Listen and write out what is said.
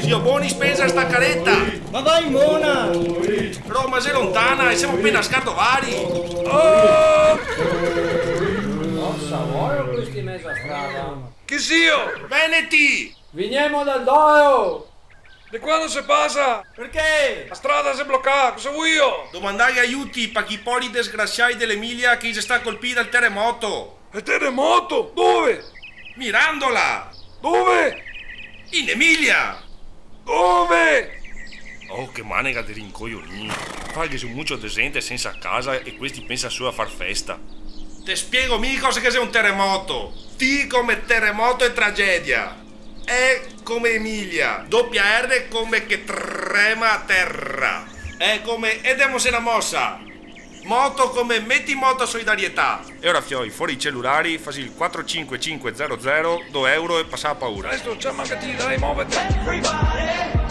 Zio Boni spesa sta caretta. Ma vai mona! Roma è lontana e siamo appena a Scardovari. Cosa vuoi questi in mezzo a strada? Chi zio? Veneti! Veniamo dal Doio! Di quando si passa? Perché? La strada si è bloccata, cosa vuoi io? Domandai aiuti per chi poli disgraziati dell'Emilia che si sta colpita dal terremoto. E terremoto? Dove? Mirandola! Dove? In Emilia! Dove? Oh, che manega di rincoglionì. Fa che sono molto gente senza casa e questi pensano solo a far festa. Ti spiego mica cosa che sia un terremoto. T come terremoto e tragedia. E come Emilia. Doppia R come che trema a terra. E come edemos una mossa. Moto come metti moto solidarietà. E ora fioi, fuori i cellulari, fasi il 45500, 2 euro e passa la paura. Presto, c'è mancati, dai, muovete.